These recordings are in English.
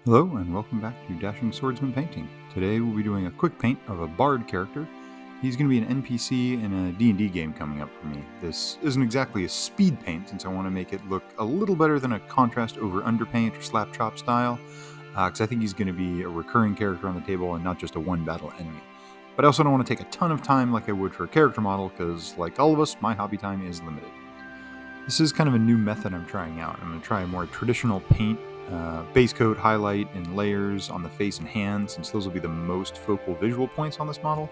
Hello and welcome back to Dashing Swordsman Painting. Today we'll be doing a quick paint of a bard character. He's going to be an NPC in a D&D game coming up for me. This isn't exactly a speed paint since I want to make it look a little better than a contrast over underpaint or slap-chop style, because I think he's going to be a recurring character on the table and not just a one-battle enemy. But I also don't want to take a ton of time like I would for a character model because, like all of us, my hobby time is limited. This is kind of a new method I'm trying out. I'm going to try a more traditional paint, base coat, highlight, and layers on the face and hands, since those will be the most focal visual points on this model.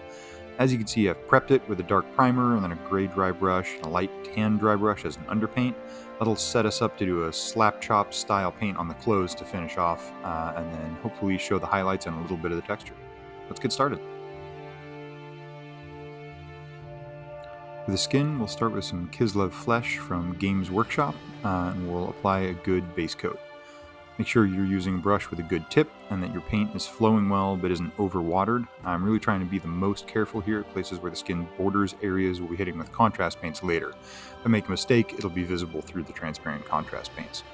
As you can see, I've prepped it with a dark primer and then a gray dry brush and a light tan dry brush as an underpaint. That'll set us up to do a slap chop style paint on the clothes to finish off, and then hopefully show the highlights and a little bit of the texture. Let's get started. For the skin, we'll start with some Kislev Flesh from Games Workshop, and we'll apply a good base coat. Make sure you're using a brush with a good tip and that your paint is flowing well but isn't overwatered. I'm really trying to be the most careful here at places where the skin borders areas we'll be hitting with contrast paints later. If I make a mistake, it'll be visible through the transparent contrast paints.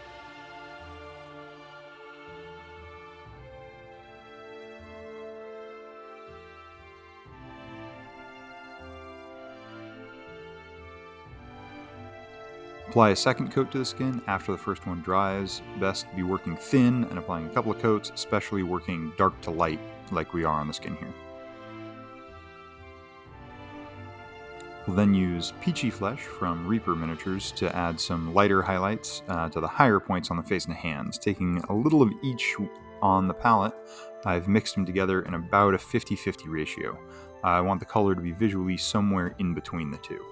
Apply a second coat to the skin after the first one dries. Best to be working thin and applying a couple of coats, especially working dark to light like we are on the skin here. We'll then use Peachy Flesh from Reaper Miniatures to add some lighter highlights to the higher points on the face and hands. Taking a little of each on the palette, I've mixed them together in about a 50-50 ratio. I want the color to be visually somewhere in between the two.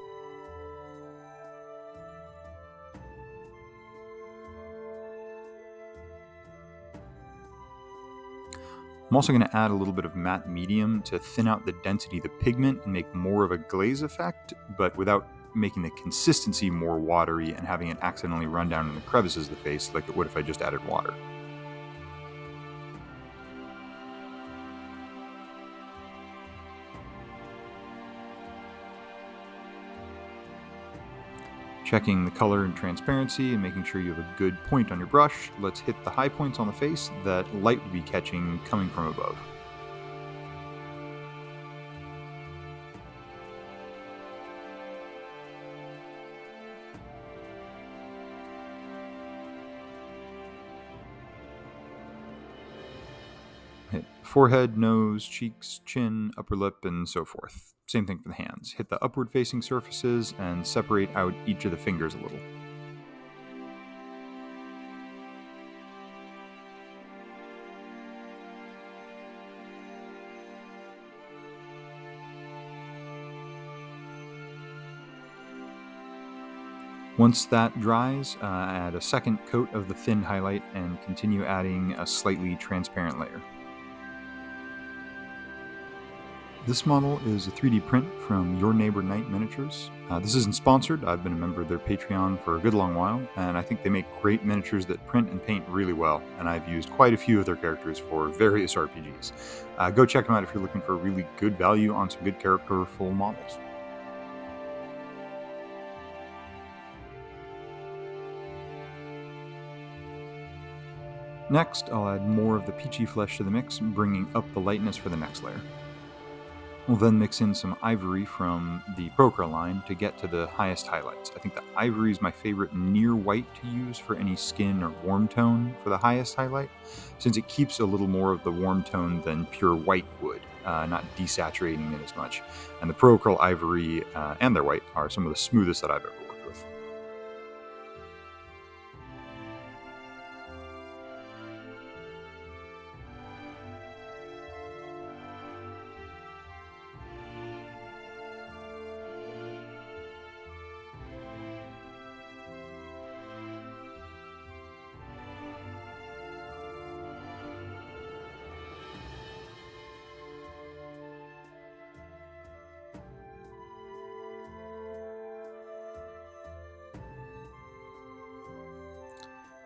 I'm also going to add a little bit of matte medium to thin out the density of the pigment and make more of a glaze effect, but without making the consistency more watery and having it accidentally run down in the crevices of the face like it would if I just added water. Checking the color and transparency and making sure you have a good point on your brush, let's hit the high points on the face that light would be catching coming from above. Hit forehead, nose, cheeks, chin, upper lip, and so forth. Same thing for the hands. Hit the upward facing surfaces and separate out each of the fingers a little. Once that dries, add a second coat of the thin highlight and continue adding a slightly transparent layer. This model is a 3D print from Your Neighbor Night Miniatures. This isn't sponsored. I've been a member of their Patreon for a good long while, and I think they make great miniatures that print and paint really well, and I've used quite a few of their characters for various RPGs. Go check them out if you're looking for really good value on some good characterful models. Next, I'll add more of the peachy flesh to the mix, bringing up the lightness for the next layer. We'll then mix in some ivory from the Procra line to get to the highest highlights. I think the ivory is my favorite near white to use for any skin or warm tone for the highest highlight, since it keeps a little more of the warm tone than pure white would, not desaturating it as much. And the Procra ivory and their white are some of the smoothest that I've ever worked with.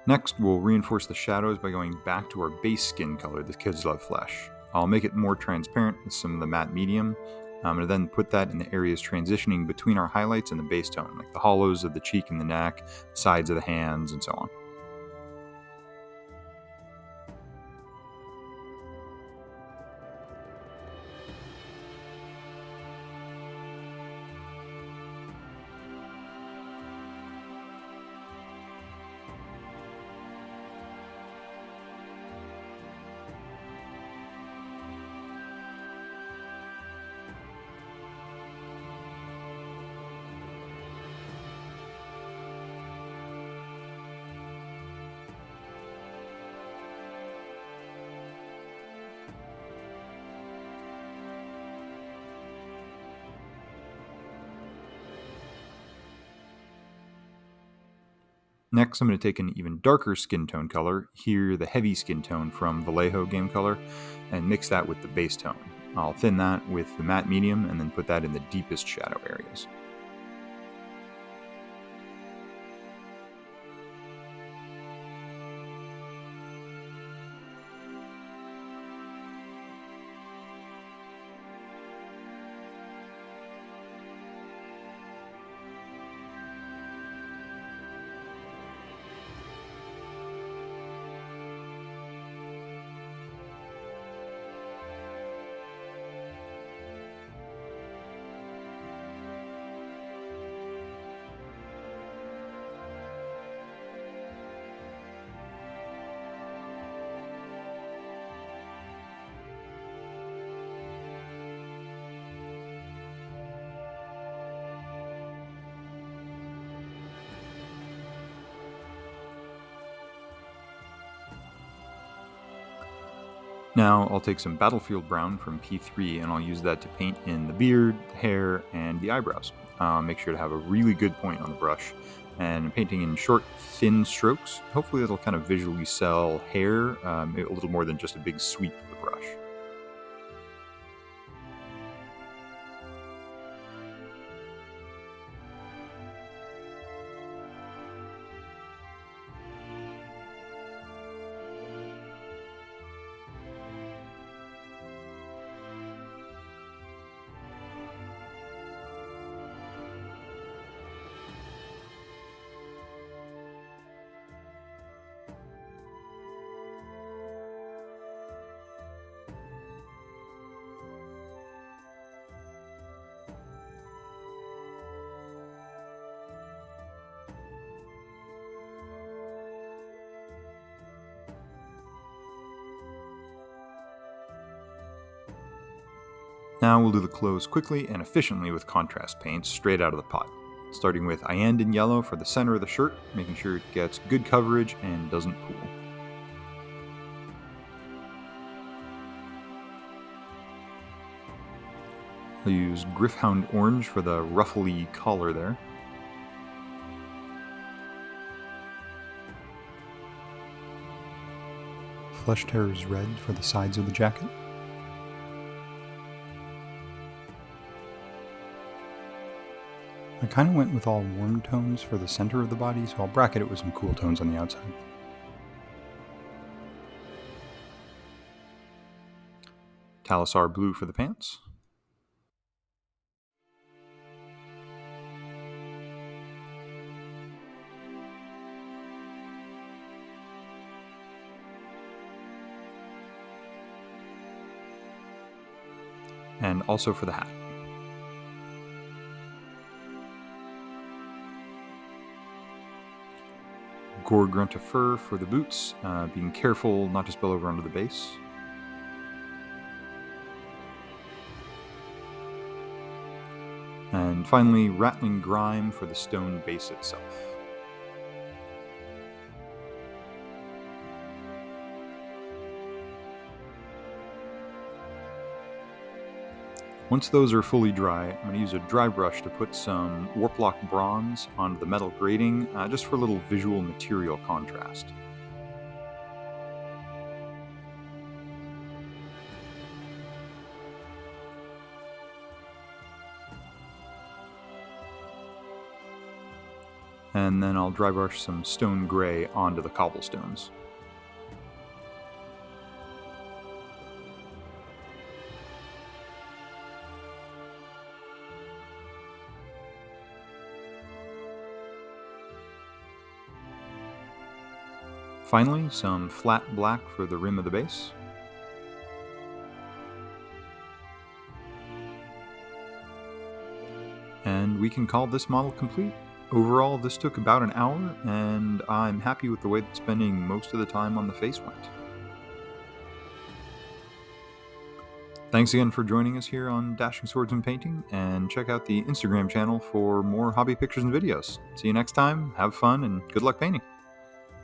Next, we'll reinforce the shadows by going back to our base skin color, the Kislev Flesh. I'll make it more transparent with some of the matte medium. I'm going to then put that in the areas transitioning between our highlights and the base tone, like the hollows of the cheek and the neck, sides of the hands, and so on. Next, I'm going to take an even darker skin tone color, here the heavy skin tone from Vallejo Game Color, and mix that with the base tone. I'll thin that with the matte medium and then put that in the deepest shadow areas. Now I'll take some Battlefield Brown from P3 and I'll use that to paint in the beard, the hair, and the eyebrows. Make sure to have a really good point on the brush, and painting in short, thin strokes. Hopefully that'll kind of visually sell hair a little more than just a big sweep of the brush. Now we'll do the clothes quickly and efficiently with contrast paints straight out of the pot. Starting with Iandin Yellow for the center of the shirt, making sure it gets good coverage and doesn't pool. I'll use Griffhound Orange for the ruffly collar there. Flesh Terrors Red for the sides of the jacket. I kind of went with all warm tones for the center of the body, so I'll bracket it with some cool tones on the outside. Talisar Blue for the pants. And also for the hat. Gore Grunta Fur for the boots, being careful not to spill over onto the base. And finally, Rattling Grime for the stone base itself. Once those are fully dry, I'm going to use a dry brush to put some Warplock Bronze onto the metal grating, just for a little visual material contrast. And then I'll dry brush some stone gray onto the cobblestones. Finally, some flat black for the rim of the base. And we can call this model complete. Overall, this took about an hour, and I'm happy with the way that spending most of the time on the face went. Thanks again for joining us here on Dashing Swordsman Painting, and check out the Instagram channel for more hobby pictures and videos. See you next time, have fun, and good luck painting!